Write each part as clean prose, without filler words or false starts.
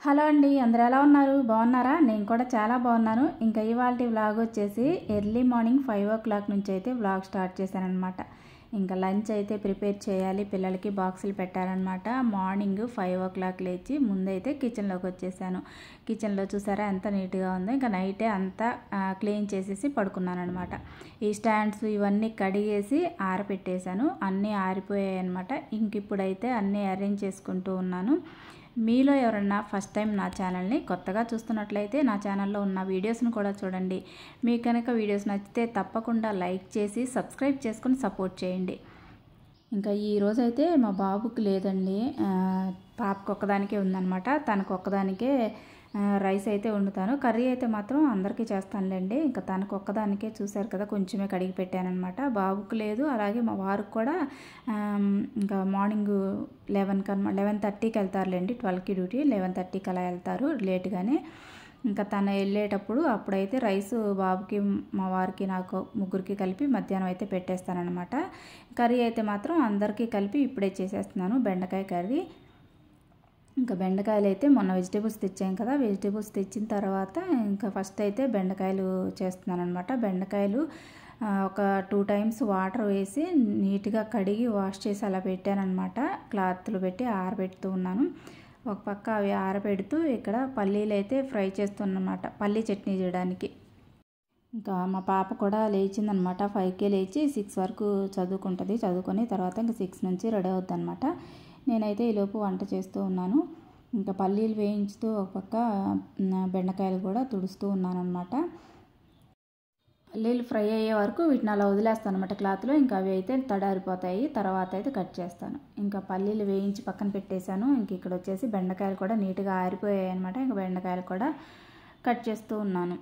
Hello అండి, అందరూ ఎలా ఉన్నారు? బాగున్నారా? నేను కూడా చాలా బాగున్నాను. ఇంకా ఇవాల్టి వ్లాగ్ వచ్చేసి ఎర్లీ మార్నింగ్ 5 o'clock నుంచి అయితే వ్లాగ్ స్టార్ట్ చేశానన్నమాట. ఇంకా లంచ్ అయితే ప్రిపేర్ చేయాలి, పిల్లలకి బాక్సులు పెట్టాలన్నమాట. మార్నింగ్ 5 o'clock లేచి ముందైతే కిచెన్లోకి వచ్చేసాను. కిచెన్లో చూసారా ఎంత నీట్గా ఉందో. ఇంకా నైటే అంతా క్లీన్ చేసేసి పడుకున్నాను అనమాట. ఈ స్టాండ్స్ ఇవన్నీ కడిగేసి ఆరపెట్టేశాను, అన్నీ ఆరిపోయాయి అనమాట. ఇంక ఇప్పుడైతే అన్నీ అరేంజ్ చేసుకుంటూ ఉన్నాను. మీలో ఎవరన్నా ఫస్ట్ టైం నా ఛానల్ని కొత్తగా చూస్తున్నట్లయితే నా ఛానల్లో ఉన్న వీడియోస్ని కూడా చూడండి. మీకు కనుక వీడియోస్ నచ్చితే తప్పకుండా లైక్ చేసి సబ్స్క్రైబ్ చేసుకొని సపోర్ట్ చేయండి. ఇంకా ఈరోజైతే మా బాబుకి లేదండి, పాపకు ఒక్కదానికే ఉందన్నమాట. తనకు ఒక్కదానికే రైస్ అయితే వండుతాను. కర్రీ అయితే మాత్రం అందరికీ చేస్తానులేండి. ఇంకా తనకు ఒక్కదానికే చూశారు కదా, కొంచెమే కడిగి పెట్టానమాట. బాబుకు లేదు, అలాగే మా వారికి కూడా ఇంకా మార్నింగ్ 11:30కి వెళ్తారులేండి. 12కి డ్యూటీ, 11:30కి అలా వెళ్తారు లేట్గానే. ఇంకా తను వెళ్ళేటప్పుడు అప్పుడైతే రైస్ బాబుకి, మా వారికి, నాకు ముగ్గురికి కలిపి మధ్యాహ్నం అయితే పెట్టేస్తానమాట. కర్రీ అయితే మాత్రం అందరికీ కలిపి ఇప్పుడే చేసేస్తున్నాను, బెండకాయ కర్రీ. ఇంకా బెండకాయలు అయితే మొన్న వెజిటేబుల్స్ తెచ్చాం కదా, వెజిటేబుల్స్ తెచ్చిన తర్వాత ఇంకా ఫస్ట్ అయితే బెండకాయలు చేస్తున్నాను అనమాట. బెండకాయలు ఒక 2 times వాటర్ వేసి నీట్గా కడిగి వాష్ చేసి అలా పెట్టానమాట. క్లాత్లు పెట్టి ఆరబెడుతూ ఉన్నాను. ఒక పక్క అవి ఆరబెడుతూ ఇక్కడ పల్లీలు అయితే ఫ్రై చేస్తున్నమాట, పల్లీ చట్నీ చేయడానికి. ఇంకా మా పాప కూడా లేచిందనమాట. 5కే లేచి 6 వరకు చదువుకుంటుంది. చదువుకొని తర్వాత ఇంకా 6 నుంచి రెడీ అవుతుంది అనమాట. నేనైతే ఈలోపు వంట చేస్తూ ఉన్నాను. ఇంకా పల్లీలు వేయించుతూ ఒక పక్క బెండకాయలు కూడా తుడుస్తూ ఉన్నాను అనమాట. పల్లీలు ఫ్రై అయ్యే వరకు వీటిని అలా వదిలేస్తాను అనమాట క్లాత్లో. ఇంకా అవి అయితే తడారిపోతాయి, తర్వాత అయితే కట్ చేస్తాను. ఇంకా పల్లీలు వేయించి పక్కన పెట్టేశాను. ఇంక ఇక్కడ వచ్చేసి బెండకాయలు కూడా నీట్గా ఆరిపోయాయి అనమాట. ఇంకా బెండకాయలు కూడా కట్ చేస్తూ ఉన్నాను.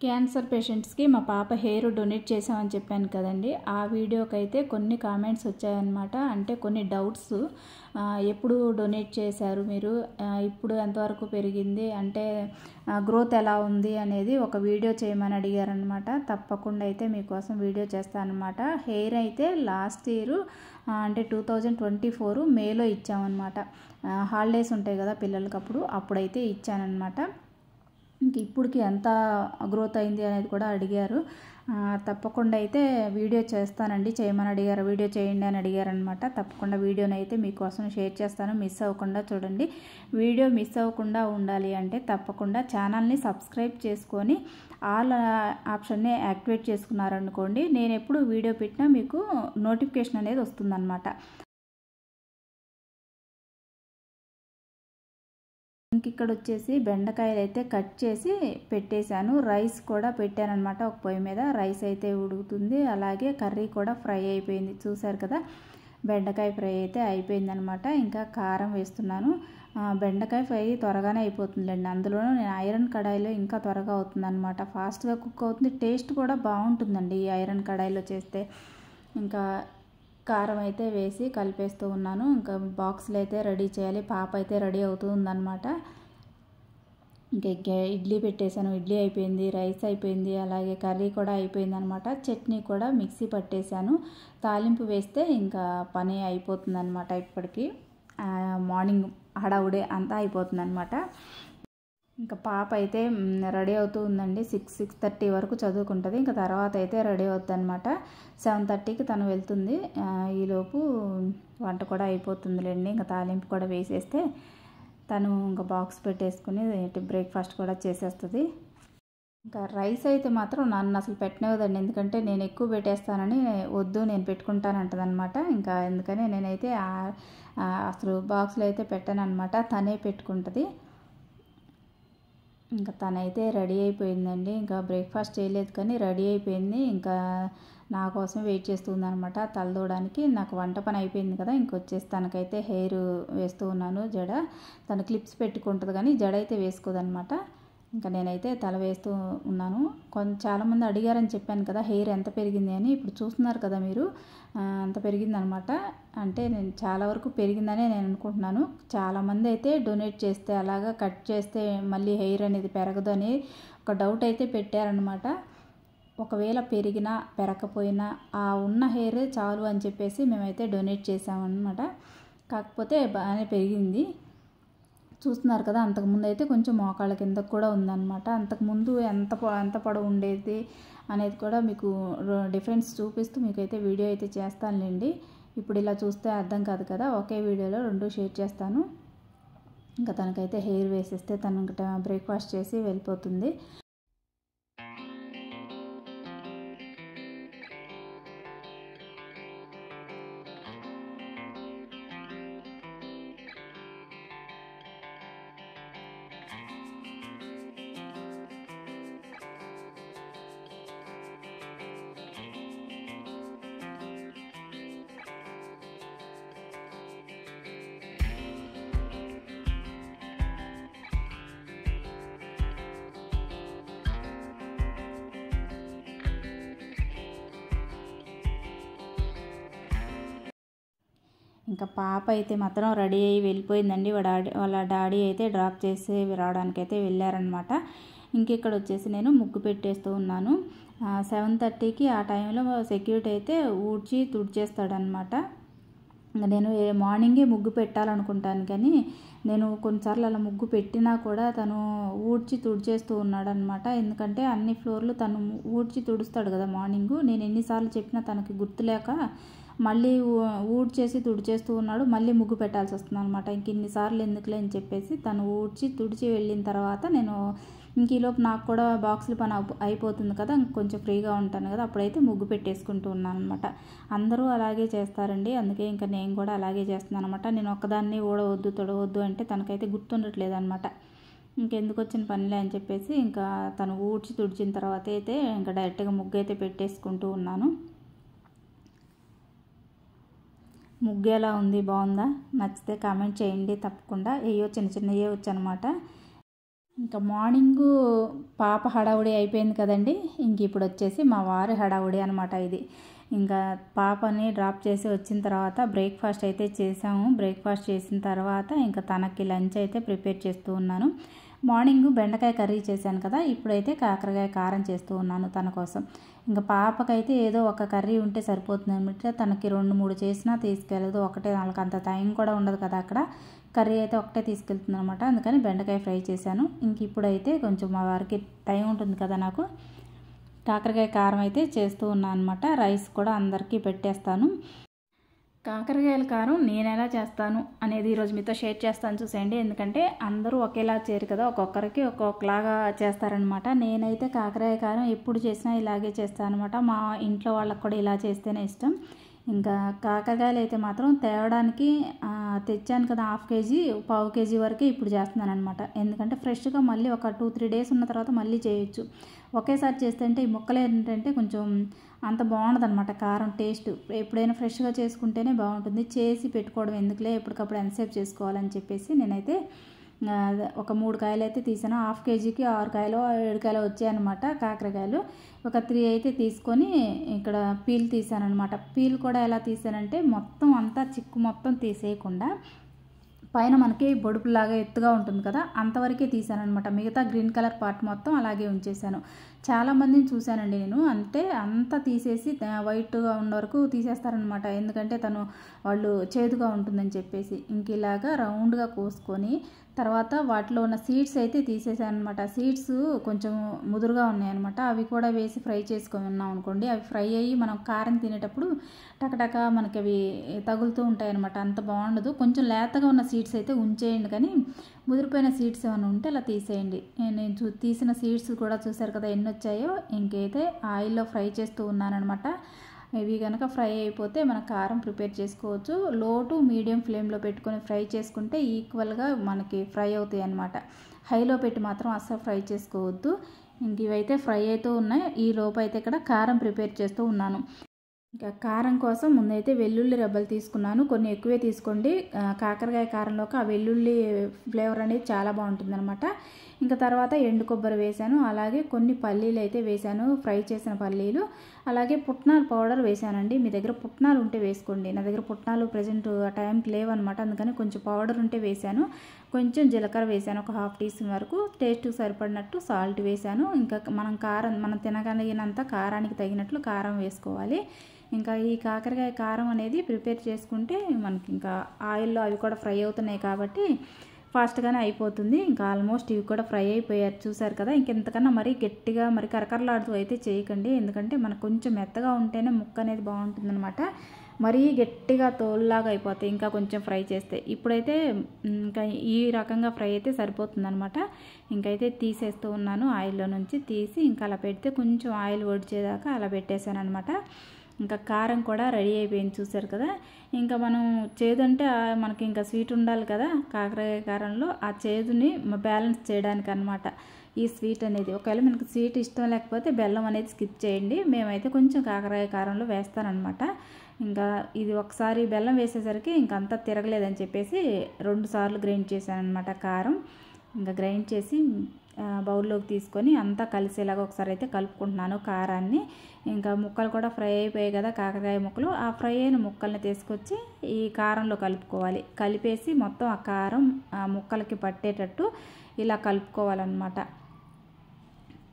క్యాన్సర్ పేషెంట్స్కి మా పాప హెయిర్ డొనేట్ చేసామని చెప్పాను కదండి, ఆ వీడియోకి అయితే కొన్ని కామెంట్స్ వచ్చాయన్నమాట. అంటే కొన్ని డౌట్స్, ఎప్పుడు డొనేట్ చేశారు మీరు, ఇప్పుడు ఎంతవరకు పెరిగింది, అంటే గ్రోత్ ఎలా ఉంది అనేది ఒక వీడియో చేయమని అడిగారనమాట. తప్పకుండా అయితే మీకోసం వీడియో చేస్తానమాట. హెయిర్ అయితే లాస్ట్ ఇయర్ అంటే 2024 మేలో ఇచ్చామన్నమాట. హాలిడేస్ ఉంటాయి కదా పిల్లలకి, అప్పుడైతే ఇచ్చానమాట. ఇంక ఇప్పటికి ఎంత గ్రోత్ అయింది అనేది కూడా అడిగారు. తప్పకుండా అయితే వీడియో చేస్తానండి, చేయమని అడిగారు, వీడియో చేయండి అని అడిగారనమాట. తప్పకుండా వీడియోని అయితే మీకోసం షేర్ చేస్తాను, మిస్ అవ్వకుండా చూడండి. వీడియో మిస్ అవ్వకుండా ఉండాలి అంటే తప్పకుండా ఛానల్ని సబ్స్క్రైబ్ చేసుకొని ఆల్ ఆప్షన్ని యాక్టివేట్ చేసుకున్నారనుకోండి, నేను ఎప్పుడు వీడియో పెట్టినా మీకు నోటిఫికేషన్ అనేది వస్తుందన్నమాట. ఇంక ఇక్కడ వచ్చేసి బెండకాయలు అయితే కట్ చేసి పెట్టేశాను. రైస్ కూడా పెట్టానమాట ఒక పొయ్యి మీద. రైస్ అయితే ఉడుకుతుంది, అలాగే కర్రీ కూడా ఫ్రై అయిపోయింది. చూసారు కదా, బెండకాయ ఫ్రై అయితే అయిపోయిందనమాట. ఇంకా కారం వేస్తున్నాను. బెండకాయ ఫ్రై త్వరగానే అయిపోతుందిలేండి. అందులోనూ నేను ఐరన్ కడాయిలో ఇంకా త్వరగా అవుతుందన్నమాట. ఫాస్ట్గా కుక్ అవుతుంది, టేస్ట్ కూడా బాగుంటుందండి ఈ ఐరన్ కడాయిలో చేస్తే. ఇంకా కారం అయితే వేసి కలిపేస్తూ ఉన్నాను. ఇంకా బాక్సులు అయితే రెడీ చేయాలి. పాప అయితే రెడీ అవుతుందన్నమాట. ఇంకా ఇడ్లీ పెట్టేశాను, ఇడ్లీ అయిపోయింది, రైస్ అయిపోయింది, అలాగే కర్రీ కూడా అయిపోయింది అనమాట. చట్నీ కూడా మిక్సీ పట్టేశాను. తాలింపు వేస్తే ఇంకా పని అయిపోతుందన్నమాట. ఇప్పటికి మార్నింగ్ హడావుడే అంతా అయిపోతుందన్నమాట. ఇంకా పాప అయితే రెడీ అవుతూ ఉందండి. 6:30 వరకు చదువుకుంటుంది. ఇంకా తర్వాత అయితే రెడీ అవుతుంది అనమాట. 7:30కి తను వెళ్తుంది. ఈలోపు వంట కూడా అయిపోతుందిలేండి. ఇంకా తాలింపు కూడా వేసేస్తే తను ఇంకా బాక్స్ పెట్టేసుకుని బ్రేక్ఫాస్ట్ కూడా చేసేస్తుంది. ఇంకా రైస్ అయితే మాత్రం నన్ను అసలు పెట్టనివ్వదండి, ఎందుకంటే నేను ఎక్కువ పెట్టేస్తానని. వద్దు నేను పెట్టుకుంటానంటదనమాట. ఇంకా ఎందుకని నేనైతే అసలు బాక్స్లో అయితే పెట్టాను అనమాట, తనే పెట్టుకుంటుంది. ఇంకా తనైతే రెడీ అయిపోయిందండి. ఇంకా బ్రేక్ఫాస్ట్ చేయలేదు కానీ రెడీ అయిపోయింది. ఇంకా నా కోసం వెయిట్ చేస్తుంది అనమాట తలదూడానికి. నాకు వంట పని అయిపోయింది కదా, ఇంకొచ్చేసి తనకైతే హెయిర్ వేస్తూ ఉన్నాను. జడ తను క్లిప్స్ పెట్టుకుంటుంది కానీ జడ అయితే వేసుకోదనమాట. ఇంకా నేనైతే తల వేస్తూ ఉన్నాను. చాలామంది అడిగారని చెప్పాను కదా హెయిర్ ఎంత పెరిగింది అని. ఇప్పుడు చూస్తున్నారు కదా మీరు, అంత పెరిగిందనమాట. అంటే నేను చాలా వరకు పెరిగిందనే నేను అనుకుంటున్నాను. చాలామంది అయితే డొనేట్ చేస్తే, అలాగా కట్ చేస్తే మళ్ళీ హెయిర్ అనేది పెరగదు అని ఒక డౌట్ అయితే పెట్టారనమాట. ఒకవేళ పెరిగినా పెరగకపోయినా ఆ ఉన్న హెయిర్ చాలు అని చెప్పేసి మేమైతే డొనేట్ చేసామన్నమాట. కాకపోతే బాగానే పెరిగింది. చూస్తున్నారు కదా, అంతకుముందు అయితే కొంచెం మోకాళ్ళ కిందకు కూడా ఉందన్నమాట. అంతకుముందు ఎంత పొడవు ఉండేది అనేది కూడా మీకు డిఫరెన్స్ చూపిస్తూ మీకైతే వీడియో అయితే చేస్తానులేండి. ఇప్పుడు ఇలా చూస్తే అర్థం కాదు కదా, ఒకే వీడియోలో 2 షేర్ చేస్తాను. ఇంకా తనకైతే హెయిర్ వేసేస్తే తనకి బ్రేక్ఫాస్ట్ చేసి వెళ్ళిపోతుంది. ఇంకా పాప అయితే మాత్రం రెడీ అయ్యి వెళ్ళిపోయిందండి. వాళ్ళ డాడీ అయితే డ్రాప్ చేసి రావడానికి అయితే వెళ్ళారనమాట. ఇంకెక్కడ వచ్చేసి నేను ముగ్గు పెట్టేస్తూ ఉన్నాను. 7:30కి ఆ టైంలో సెక్యూరిటీ అయితే ఊడ్చి తుడిచేస్తాడనమాట. నేను మార్నింగే ముగ్గు పెట్టాలనుకుంటాను, కానీ నేను కొన్నిసార్లు అలా ముగ్గు పెట్టినా కూడా తను ఊడ్చి తుడిచేస్తూ ఉన్నాడనమాట. ఎందుకంటే అన్ని ఫ్లోర్లు తను ఊడ్చి తుడుస్తాడు కదా మార్నింగు. నేను ఎన్నిసార్లు చెప్పినా తనకి గుర్తులేక మళ్ళీ ఊడ్చేసి తుడిచేస్తూ ఉన్నాడు. మళ్ళీ ముగ్గు పెట్టాల్సి వస్తుంది అనమాట. ఇంక ఇన్నిసార్లు ఎందుకులే అని చెప్పేసి తను ఊడ్చి తుడిచి వెళ్ళిన తర్వాత నేను ఇంక ఈలోపు నాకు కూడా బాక్సులు పని అయిపోతుంది కదా, కొంచెం ఫ్రీగా ఉంటాను కదా, అప్పుడైతే ముగ్గు పెట్టేసుకుంటూ ఉన్నాను అనమాట. అందరూ అలాగే చేస్తారండి, అందుకే ఇంకా నేను కూడా అలాగే చేస్తున్నాను అనమాట. నేను ఒక్కదాన్ని ఊడవద్దు తొడవద్దు అంటే తనకైతే గుర్తుండట్లేదు అనమాట. ఇంకెందుకు వచ్చిన పనిలే అని చెప్పేసి ఇంకా తను ఊడ్చి తుడిచిన తర్వాత అయితే ఇంకా డైరెక్ట్గా ముగ్గు అయితే పెట్టేసుకుంటూ ఉన్నాను. ముగ్గు ఎలా ఉంది, బాగుందా? నచ్చితే కామెంట్ చేయండి తప్పకుండా. చిన్న చిన్నయే వచ్చనమాట. ఇంకా మార్నింగు పాప హడావుడి అయిపోయింది కదండి. ఇంక ఇప్పుడు వచ్చేసి మా వారి హడావుడి అనమాట ఇది. ఇంకా పాపని డ్రాప్ చేసి వచ్చిన తర్వాత బ్రేక్ఫాస్ట్ అయితే చేసాము. బ్రేక్ఫాస్ట్ చేసిన తర్వాత ఇంకా తనకి లంచ్ అయితే ప్రిపేర్ చేస్తూ ఉన్నాను. మార్నింగ్ బెండకాయ కర్రీ చేశాను కదా, ఇప్పుడైతే కాకరకాయ కారం చేస్తూ ఉన్నాను తన కోసం. ఇంకా పాపకైతే ఏదో ఒక కర్రీ ఉంటే సరిపోతుంది అనమాట. తనకి 2-3 చేసినా తీసుకెళ్ళదు. ఒకటే, వాళ్ళకి అంత టైం కూడా ఉండదు కదా అక్కడ. కర్రీ అయితే ఒకటే తీసుకెళ్తుంది అనమాట. అందుకని బెండకాయ ఫ్రై చేశాను. ఇంక ఇప్పుడైతే కొంచెం మా వారికి టైం ఉంటుంది కదా నాకు, కాకరకాయ కారం అయితే చేస్తూ ఉన్నాను అనమాట. రైస్ కూడా అందరికీ పెట్టేస్తాను. కాకరకాయల కారం నేను ఎలా చేస్తాను అనేది ఈరోజు మీతో షేర్ చేస్తాను చూసేయండి. ఎందుకంటే అందరూ ఒకేలా చేయరు కదా, ఒక్కొక్కరికి ఒక్కొక్కలాగా చేస్తారనమాట. నేనైతే కాకరకాయ కారం ఎప్పుడు చేసినా ఇలాగే చేస్తాను అనమాట. మా ఇంట్లో వాళ్ళకి కూడా ఇలా చేస్తేనే ఇష్టం. ఇంకా కాకరకాయలు అయితే మాత్రం తేవడానికి తెచ్చాను కదా, 1/2 కేజీ 1/4 కేజీ వరకే ఇప్పుడు చేస్తున్నాను అనమాట. ఎందుకంటే ఫ్రెష్గా మళ్ళీ ఒక 2-3 డేస్ ఉన్న తర్వాత మళ్ళీ చేయొచ్చు. ఒకేసారి చేస్తుంటే ఈ ముక్కలు ఏంటంటే కొంచెం అంత బాగుండదన్నమాట కారం టేస్ట్. ఎప్పుడైనా ఫ్రెష్గా చేసుకుంటేనే బాగుంటుంది. చేసి పెట్టుకోవడం ఎందుకులే, ఎప్పటికప్పుడు ఎంతసేపు చేసుకోవాలని చెప్పేసి నేనైతే ఒక 3 కాయలు అయితే తీసాను. 1/2 కేజీకి 6 కాయలు 7 కాయలు వచ్చాయన్నమాట కాకరకాయలు. ఒక 3 అయితే తీసుకొని ఇక్కడ పీల్ తీసానమాట. పీల్ కూడా ఎలా తీసానంటే మొత్తం అంతా చిక్కు మొత్తం తీసేయకుండా పైన మనకి బొడుపులాగా ఎత్తుగా ఉంటుంది కదా, అంతవరకే తీసానమాట. మిగతా గ్రీన్ కలర్ పార్ట్ మొత్తం అలాగే ఉంచేసాను. చాలామందిని చూశానండి నేను, అంటే అంతా తీసేసి వైట్గా ఉన్న వరకు తీసేస్తారనమాట. ఎందుకంటే వాళ్ళు చేదుగా ఉంటుందని చెప్పేసి. ఇంక ఇలాగా రౌండ్గా కోసుకొని తర్వాత వాటిలో ఉన్న సీడ్స్ అయితే తీసేసాను అనమాట. సీడ్స్ కొంచెం ముదురుగా ఉన్నాయన్నమాట. అవి కూడా వేసి ఫ్రై చేసుకొని ఉన్నాం అనుకోండి, అవి ఫ్రై అయ్యి మనం కారం తినేటప్పుడు టకటక మనకి అవి తగులుతూ ఉంటాయి అనమాట. అంత బాగుండదు. కొంచెం లేతగా ఉన్న సీడ్స్ అయితే ఉంచేయండి, కానీ ముదిరిపోయిన సీడ్స్ ఏమైనా ఉంటే అలా తీసేయండి. నేను తీసిన సీడ్స్ కూడా చూసారు కదా ఎన్ని వచ్చాయో. ఇంకైతే ఆయిల్లో ఫ్రై చేస్తూ ఉన్నానమాట. ఇవి కనుక ఫ్రై అయిపోతే మన కారం ప్రిపేర్ చేసుకోవచ్చు. లో టు మీడియం ఫ్లేమ్లో పెట్టుకొని ఫ్రై చేసుకుంటే ఈక్వల్గా మనకి ఫ్రై అవుతాయి అన్నమాట. హైలో పెట్టి మాత్రం అస్సలు ఫ్రై చేసుకోవద్దు. ఇంక ఇవైతే ఫ్రై అవుతూ ఉన్నాయి. ఈ లోపు అయితే ఇక్కడ కారం ప్రిపేర్ చేస్తూ ఉన్నాను. ఇంకా కారం కోసం ముందైతే వెల్లుల్లి రెబ్బలు తీసుకున్నాను. కొన్ని ఎక్కువే తీసుకోండి. కాకరకాయ కారంలోకి ఆ వెల్లుల్లి ఫ్లేవర్ అనేది చాలా బాగుంటుందన్నమాట. ఇంకా తర్వాత ఎండు కొబ్బరి వేశాను. అలాగే కొన్ని పల్లీలు అయితే వేశాను, ఫ్రై చేసిన పల్లీలు. అలాగే పుట్నాల పౌడర్ వేశానండి. మీ దగ్గర పుట్నాలు ఉంటే వేసుకోండి. నా దగ్గర పుట్నాలు ప్రజెంట్ ఆ టైంకి లేవన్నమాట. అందుకని కొంచెం పౌడర్ ఉంటే వేశాను. కొంచెం జీలకర్ర వేశాను, ఒక 1/2 టీ స్పూన్ వరకు. టేస్ట్కి సరిపడినట్టు సాల్ట్ వేశాను. ఇంకా మనం తినగలిగినంత కారానికి తగినట్లు కారం వేసుకోవాలి. ఇంకా ఈ కాకరకాయ కారం అనేది ప్రిపేర్ చేసుకుంటే మనకి ఇంకా ఆయిల్లో అవి కూడా ఫ్రై అవుతున్నాయి కాబట్టి ఫాస్ట్గానే అయిపోతుంది. ఇంకా ఆల్మోస్ట్ ఇవి కూడా ఫ్రై అయిపోయారు చూసారు కదా. ఇంకెంతకన్నా మరీ గట్టిగా మరి కరకరలాడుతూ అయితే చేయకండి, ఎందుకంటే మనకు కొంచెం మెత్తగా ఉంటేనే ముక్క అనేది బాగుంటుందన్నమాట. మరీ గట్టిగా తోలులాగా అయిపోతాయి ఇంకా కొంచెం ఫ్రై చేస్తే. ఇప్పుడైతే ఇంకా ఈ రకంగా ఫ్రై అయితే సరిపోతుందన్నమాట. ఇంకైతే తీసేస్తూ ఉన్నాను, ఆయిల్లో నుంచి తీసి ఇంకా అలా పెడితే కొంచెం ఆయిల్ ఒడిచేదాకా అలా పెట్టేశాను అనమాట. ఇంకా కారం కూడా రెడీ అయిపోయింది చూసారు కదా. ఇంకా మనం చేదు అంటే మనకి ఇంకా స్వీట్ ఉండాలి కదా, కాకరకాయ కారంలో ఆ చేదుని బ్యాలెన్స్ చేయడానికి అనమాట ఈ స్వీట్ అనేది. ఒకవేళ మనకు స్వీట్ ఇష్టం లేకపోతే బెల్లం అనేది స్కిప్ చేయండి. మేమైతే కొంచెం కాకరకాయ కారంలో వేస్తానన్నమాట. ఇంకా ఇది ఒకసారి బెల్లం వేసేసరికి ఇంకంతా తిరగలేదని చెప్పేసి 2 సార్లు గ్రైండ్ చేశాను అనమాట కారం. ఇంకా గ్రైండ్ చేసి బౌల్లోకి తీసుకొని అంతా కలిసేలాగా ఒకసారి అయితే కలుపుకుంటున్నాను కారాన్ని. ఇంకా ముక్కలు కూడా ఫ్రై అయిపోయాయి కదా కాకరకాయ ముక్కలు, ఆ ఫ్రై అయిన ముక్కల్ని తీసుకొచ్చి ఈ కారంలో కలుపుకోవాలి. కలిపేసి మొత్తం ఆ కారం ఆ ముక్కలకి పట్టేటట్టు ఇలా కలుపుకోవాలన్నమాట.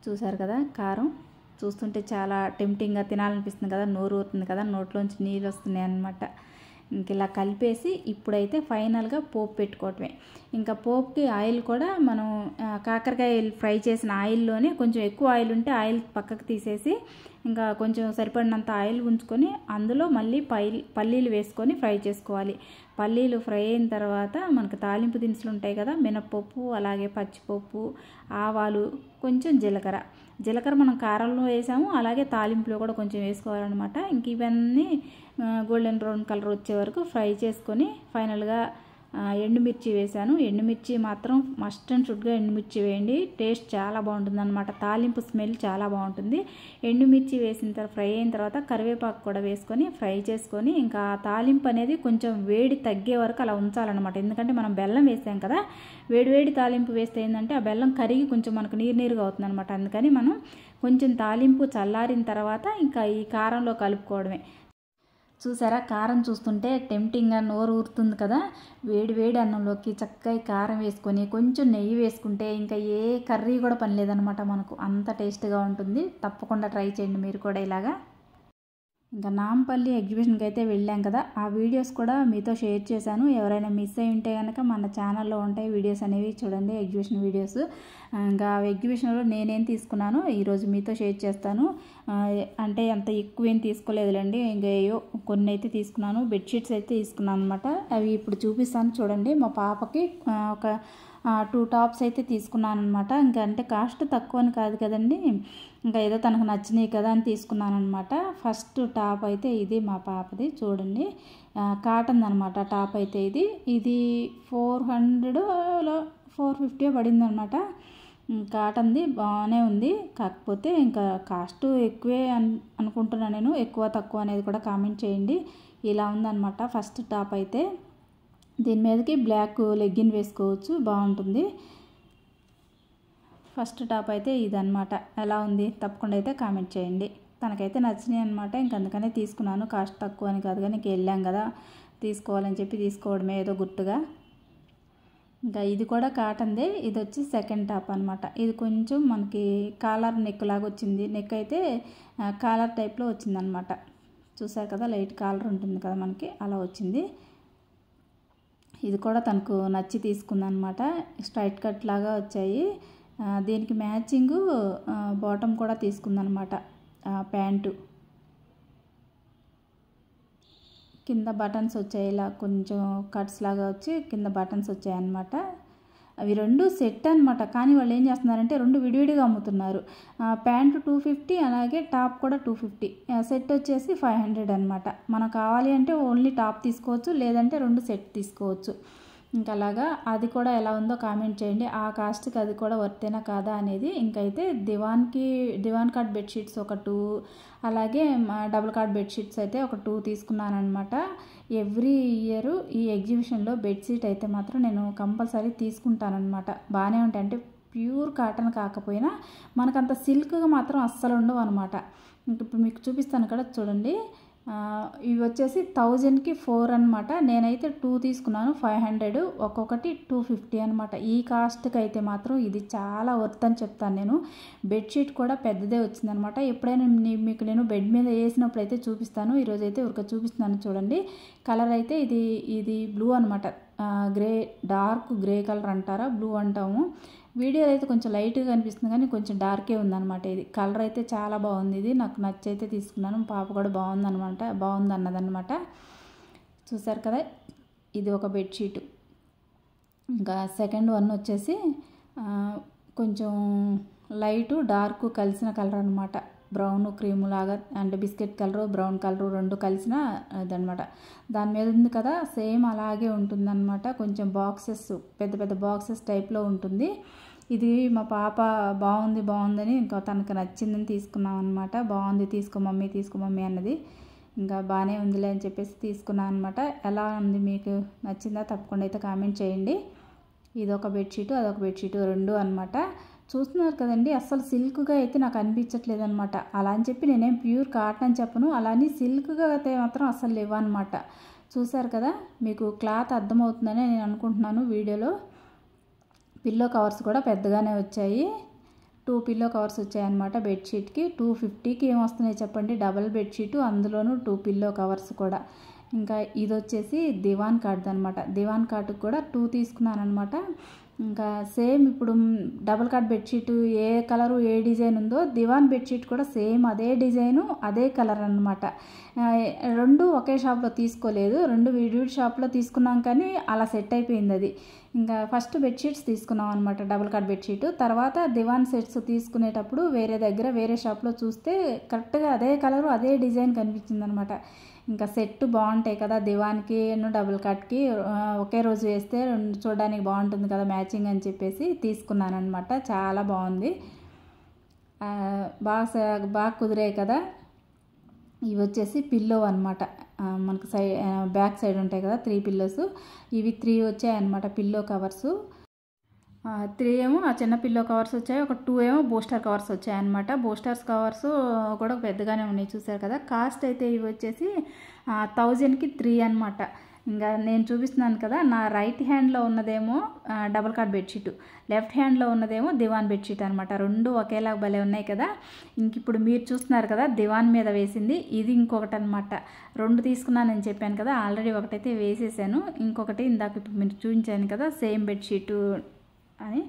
చూసారు కదా, కారం చూస్తుంటే చాలా టెంప్టింగ్గా తినాలనిపిస్తుంది కదా, నోరు ఊరుతుంది కదా, నోట్లోంచి నీళ్ళు వస్తున్నాయి అన్నమాట. ఇంక ఇలా కలిపేసి ఇప్పుడైతే ఫైనల్గా పోపు పెట్టుకోవటమే. ఇంకా పోపుకి ఆయిల్ కూడా మనం కాకరకాయ ఫ్రై చేసిన ఆయిల్లోనే కొంచెం ఎక్కువ ఆయిల్ ఉంటే ఆయిల్ పక్కకు తీసేసి ఇంకా కొంచెం సరిపడినంత ఆయిల్ ఉంచుకొని అందులో మళ్ళీ పల్లీలు వేసుకొని ఫ్రై చేసుకోవాలి. పల్లీలు ఫ్రై అయిన తర్వాత మనకు తాలింపు దినుసులు ఉంటాయి కదా, మినప్పప్పు, అలాగే పచ్చిపప్పు, ఆవాలు, కొంచెం జీలకర్ర మనం కారంలో వేసాము, అలాగే తాలింపులో కూడా కొంచెం వేసుకోవాలన్నమాట. ఇంక ఇవన్నీ గోల్డెన్ బ్రౌన్ కలర్ వచ్చే వరకు ఫ్రై చేసుకొని ఫైనల్గా ఎండుమిర్చి వేసాను. ఎండుమిర్చి మాత్రం మస్ట్ అండ్ షుడ్గా ఎండుమిర్చి వేయండి, టేస్ట్ చాలా బాగుంటుంది అనమాట. తాలింపు స్మెల్ చాలా బాగుంటుంది. ఎండుమిర్చి వేసిన తర్వాత ఫ్రై అయిన తర్వాత కరివేపాకు కూడా వేసుకొని ఫ్రై చేసుకొని ఇంకా తాలింపు అనేది కొంచెం వేడి తగ్గే వరకు అలా ఉంచాలన్నమాట. ఎందుకంటే మనం బెల్లం వేసాం కదా, వేడి తాలింపు వేస్తే ఏంటంటే ఆ బెల్లం కరిగి కొంచెం మనకు నీరుగా అవుతుంది అనమాట. అందుకని మనం కొంచెం తాలింపు చల్లారిన తర్వాత ఇంకా ఈ కారంలో కలుపుకోవడమే. చూసారా, కారం చూస్తుంటే టెంప్టింగ్గా నోరు ఊరుతుంది కదా. వేడి అన్నంలోకి చక్కగా కారం వేసుకొని కొంచెం నెయ్యి వేసుకుంటే ఇంకా ఏ కర్రీ కూడా పని లేదనమాట మనకు, అంత టేస్ట్గా ఉంటుంది. తప్పకుండా ట్రై చేయండి మీరు కూడా ఇలాగా. ఇంకా నాంపల్లి ఎగ్జిబిషన్కి అయితే వెళ్ళాం కదా, ఆ వీడియోస్ కూడా మీతో షేర్ చేశాను. ఎవరైనా మిస్ అయి ఉంటే కనుక మన ఛానల్లో ఉంటాయి వీడియోస్ అనేవి, చూడండి ఎగ్జిబిషన్ వీడియోస్. ఇంకా ఎగ్జిబిషన్లో నేనేం తీసుకున్నాను ఈరోజు మీతో షేర్ చేస్తాను. అంటే అంత ఎక్కువ ఏం తీసుకోలేదులేండి, ఇంకా ఏయో కొన్ని అయితే తీసుకున్నాను. బెడ్షీట్స్ అయితే తీసుకున్నాను అనమాట. అవి ఇప్పుడు చూపిస్తాను చూడండి. మా పాపకి ఒక 2 టాప్స్ అయితే తీసుకున్నాను అనమాట. ఇంకా అంటే కాస్ట్ తక్కువ అని కాదు కదండి, ఇంకా ఏదో తనకు నచ్చినాయి కదా అని తీసుకున్నాను అనమాట. ఫస్ట్ టాప్ అయితే ఇది మా పాపది, చూడండి కాటన్ అనమాట టాప్ అయితే ఇది 450 పడింది అనమాట. కాటన్ది బాగానే ఉంది, కాకపోతే ఇంకా కాస్ట్ ఎక్కువే అనుకుంటున్నాను నేను. ఎక్కువ తక్కువ అనేది కూడా కామెంట్ చేయండి. ఇలా ఉందన్నమాట ఫస్ట్ టాప్ అయితే. దీని మీదకి బ్లాక్ లెగ్గిన్ వేసుకోవచ్చు, బాగుంటుంది. ఫస్ట్ టాప్ అయితే ఇదన్నమాట. ఎలా ఉంది తప్పకుండా అయితే కామెంట్ చేయండి. తనకైతే నచ్చినాయి అనమాట, ఇంక అందుకనే తీసుకున్నాను. కాస్ట్ తక్కువ అని కాదు కానీ ఇంక వెళ్ళాం కదా తీసుకోవాలని చెప్పి తీసుకోవడమే ఏదో గుర్తుగా. ఇంకా ఇది కూడా కాటన్దే. ఇది వచ్చి సెకండ్ టాప్ అనమాట. ఇది కొంచెం మనకి కాలర్ నెక్ లాగా వచ్చింది. నెక్ అయితే కాలర్ టైప్లో వచ్చిందనమాట. చూసారు కదా, లైట్ కాలర్ ఉంటుంది కదా మనకి, అలా వచ్చింది. ఇది కూడా తనకు నచ్చి తీసుకుందనమాట. స్ట్రైట్ కట్ లాగా వచ్చాయి. దీనికి మ్యాచింగు బాటమ్ కూడా తీసుకుందనమాట. ప్యాంటు కింద బటన్స్ వచ్చాయి, ఇలా కొంచెం కట్స్ లాగా వచ్చి కింద బటన్స్ వచ్చాయి అన్నమాట. అవి 2 సెట్ అనమాట. కానీ వాళ్ళు ఏం చేస్తున్నారంటే 2 విడివిడిగా అమ్ముతున్నారు. ప్యాంటు 250, అలాగే టాప్ కూడా 250. సెట్ వచ్చేసి 500 అనమాట. మనకు కావాలి అంటే ఓన్లీ టాప్ తీసుకోవచ్చు, లేదంటే 2 సెట్ తీసుకోవచ్చు. ఇంకా అలాగా అది కూడా ఎలా ఉందో కామెంట్ చేయండి. ఆ కాస్ట్కి అది కూడా వర్తేనా కాదా అనేది. ఇంకైతే దివాన్ కాట్ బెడ్షీట్స్ ఒక 2, అలాగే డబుల్ కాట్ బెడ్షీట్స్ అయితే ఒక 2 తీసుకున్నాను అనమాట. ఎవ్రీ ఇయర్ ఈ ఎగ్జిబిషన్లో బెడ్షీట్ అయితే మాత్రం నేను కంపల్సరీ తీసుకుంటానమాట. బాగానే ఉంటాయి, అంటే ప్యూర్ కాటన్ కాకపోయినా మనకంత సిల్క్గా మాత్రం అస్సలు ఉండవు అనమాట. ఇంక ఇప్పుడు మీకు చూపిస్తాను కదా, చూడండి. ఇవి వచ్చేసి 1000కి 4 అనమాట. నేనైతే 2 తీసుకున్నాను, 500, ఒక్కొక్కటి 250 అనమాట. ఈ కాస్ట్కి అయితే మాత్రం ఇది చాలా వర్త్ అని చెప్తాను నేను. బెడ్షీట్ కూడా పెద్దదే వచ్చిందనమాట. ఎప్పుడైనా మీకు నేను బెడ్ మీద వేసినప్పుడు అయితే చూపిస్తాను. ఈరోజు అయితే ఊరికే చూపిస్తున్నాను చూడండి. కలర్ అయితే ఇది బ్లూ అనమాట. గ్రే డార్క్ గ్రే కలర్ అంటారా, బ్లూ అంటాము. వీడియోలో అయితే కొంచెం లైట్గా కనిపిస్తుంది కానీ కొంచెం డార్కే ఉందన్నమాట. ఇది కలర్ అయితే చాలా బాగుంది. ఇది నాకు నచ్చైతే తీసుకున్నాను. పాప కూడా బాగుంది అన్నదన్నమాట. చూసారు కదా, ఇది ఒక బెడ్షీటు. ఇంకా సెకండ్ వన్ వచ్చేసి కొంచెం లైటు డార్క్ కలిసిన కలర్ అనమాట. బ్రౌన్ క్రీము లాగా అంటే బిస్కెట్ కలరు బ్రౌన్ కలరు రెండు కలిసిన అదనమాట. దాని మీద ఉంది కదా, సేమ్ అలాగే ఉంటుందన్నమాట. కొంచెం బాక్సెస్ పెద్ద పెద్ద బాక్సెస్ టైప్లో ఉంటుంది. ఇది మా పాప బాగుందని ఇంకా తనకు నచ్చిందని తీసుకున్నాం అనమాట. బాగుంది, తీసుకో మమ్మీ అన్నది. ఇంకా బాగానే ఉందిలే అని చెప్పేసి తీసుకున్నాను అనమాట. ఎలా ఉంది, మీకు నచ్చిందా తప్పకుండా అయితే కామెంట్ చేయండి. ఇదొక బెడ్షీటు అదొక బెడ్షీటు రెండు అనమాట. చూస్తున్నారు కదండి, అస్సలు సిల్క్గా అయితే నాకు అనిపించట్లేదు అనమాట. అలా అని చెప్పి నేనేం ప్యూర్ కాటన్ అని చెప్పను, అలానే సిల్క్గా అయితే మాత్రం అస్సలు లేవన్నమాట. చూసారు కదా, మీకు క్లాత్ అర్థమవుతుందని నేను అనుకుంటున్నాను వీడియోలో. పిల్లో కవర్స్ కూడా పెద్దగానే వచ్చాయి. 2 పిల్లో కవర్స్ వచ్చాయన్నమాట బెడ్షీట్కి. 250కి ఏం వస్తున్నాయి చెప్పండి, డబల్ బెడ్షీటు, అందులోనూ 2 పిల్లో కవర్స్ కూడా. ఇంకా ఇది వచ్చేసి దివాన్ కాట్ అనమాట. దివాన్ కాట్కి కూడా 2 తీసుకున్నాను అనమాట. ఇంకా సేమ్ ఇప్పుడు డబుల్ కాట్ బెడ్షీటు ఏ కలరు ఏ డిజైన్ ఉందో దివాన్ బెడ్షీట్ కూడా సేమ్ అదే డిజైను అదే కలర్ అనమాట. రెండు ఒకే షాప్లో తీసుకోలేదు, రెండు విడివిడి షాప్లో తీసుకున్నాం కానీ అలా సెట్ అయిపోయింది అది. ఇంకా ఫస్ట్ బెడ్షీట్స్ తీసుకున్నాం అనమాట, డబుల్ కాట్ బెడ్షీటు. తర్వాత దివాన్ సెట్స్ తీసుకునేటప్పుడు వేరే షాప్లో చూస్తే కరెక్ట్గా అదే కలరు అదే డిజైన్ కనిపించింది అనమాట. ఇంకా సెట్ బాగుంటాయి కదా, దివాన్కి డబుల్ కాట్కి ఒకే రోజు వేస్తే చూడడానికి బాగుంటుంది కదా మ్యాచింగ్ అని చెప్పేసి తీసుకున్నాను అనమాట. చాలా బాగుంది, బాగా కుదిరాయి కదా. ఇవి వచ్చేసి పిల్లో అనమాట. మనకు బ్యాక్ సైడ్ ఉంటాయి కదా 3 పిల్లోస్, ఇవి 3 వచ్చాయన్నమాట పిల్లో కవర్సు. 3 ఏమో ఆ చిన్న పిల్లో కవర్స్ వచ్చాయి, ఒక 2 ఏమో బూస్టర్ కవర్స్ వచ్చాయన్నమాట. బూస్టర్స్ కవర్స్ కూడా పెద్దగానే ఉన్నాయి, చూసారు కదా. కాస్ట్ అయితే ఇవి వచ్చేసి 1000కి 3 అనమాట. ఇంకా నేను చూపిస్తున్నాను కదా, నా రైట్ హ్యాండ్లో ఉన్నదేమో డబుల్ కాట్ బెడ్షీటు, లెఫ్ట్ హ్యాండ్లో ఉన్నదేమో దివాన్ బెడ్షీట్ అనమాట. రెండు ఒకేలాగా భలే ఉన్నాయి కదా. ఇంక ఇప్పుడు మీరు చూస్తున్నారు కదా దివాన్ మీద వేసింది, ఇది ఇంకొకటి అనమాట. 2 తీసుకున్నానని చెప్పాను కదా, ఆల్రెడీ ఒకటైతే వేసేసాను, ఇంకొకటి ఇందాక ఇప్పుడు మీరు చూపించాను కదా సేమ్ బెడ్షీటు అని,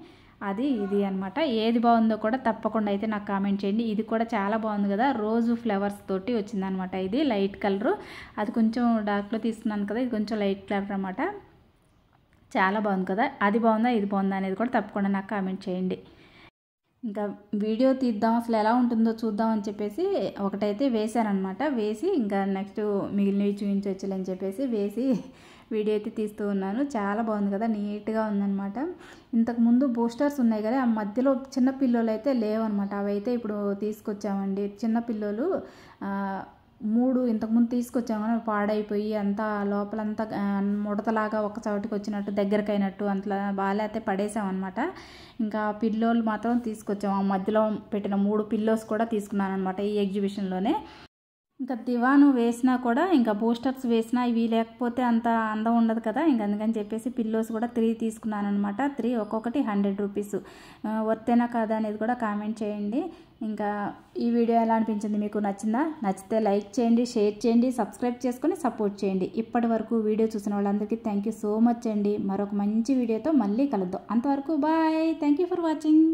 అది ఇది అనమాట. ఏది బాగుందో కూడా తప్పకుండా అయితే నాకు కామెంట్ చేయండి. ఇది కూడా చాలా బాగుంది కదా, రోజు ఫ్లవర్స్ తోటి వచ్చిందనమాట. ఇది లైట్ కలరు, అది కొంచెం డార్క్లో తీసుకున్నాను కదా, ఇది కొంచెం లైట్ కలర్ అనమాట. చాలా బాగుంది కదా. అది బాగుందా ఇది బాగుందా అనేది కూడా తప్పకుండా నాకు కామెంట్ చేయండి. ఇంకా వీడియో తీద్దాం అసలు ఎలా ఉంటుందో చూద్దాం అని చెప్పేసి ఒకటైతే వేసానమాట. వేసి ఇంకా నెక్స్ట్ మిగిలినవి చూపించవచ్చులని చెప్పేసి వేసి వీడియో అయితే తీస్తూ ఉన్నాను. చాలా బాగుంది కదా, నీట్గా ఉందన్నమాట. ఇంతకుముందు బూస్టర్స్ ఉన్నాయి కదా, ఆ మధ్యలో చిన్న పిల్లోలు అయితే లేవన్నమాట. అవి అయితే ఇప్పుడు తీసుకొచ్చామండి. చిన్న పిల్లోలు 3 ఇంతకుముందు తీసుకొచ్చాము కానీ పాడైపోయి అంతా లోపలంతా ముడతలాగా ఒక చోటికి వచ్చినట్టు దగ్గరకు అయినట్టు అంతలా బాగాలేతే పడేసామన్నమాట. ఇంకా పిల్లోలు మాత్రం తీసుకొచ్చాము. ఆ మధ్యలో పెట్టిన 3 పిల్లోస్ కూడా తీసుకున్నాను అనమాట ఈ ఎగ్జిబిషన్లోనే. ఇంకా దివాను వేసినా కూడా ఇంకా బూస్టర్స్ వేసినా ఇవి లేకపోతే అంత అందం ఉండదు కదా, ఇంక అందుకని చెప్పేసి పిల్లోస్ కూడా 3 తీసుకున్నాను అనమాట. 3 ఒక్కొక్కటి 100 రూపీస్. వర్తేనా కాదా అనేది కూడా కామెంట్ చేయండి. ఇంకా ఈ వీడియో ఎలా అనిపించింది, మీకు నచ్చిందా? నచ్చితే లైక్ చేయండి, షేర్ చేయండి, సబ్స్క్రైబ్ చేసుకొని సపోర్ట్ చేయండి. ఇప్పటి వరకు వీడియో చూసిన వాళ్ళందరికీ థ్యాంక్ యూ సో మచ్ అండి. మరొక మంచి వీడియోతో మళ్ళీ కలుద్దాం. అంతవరకు bye, thank you for watching.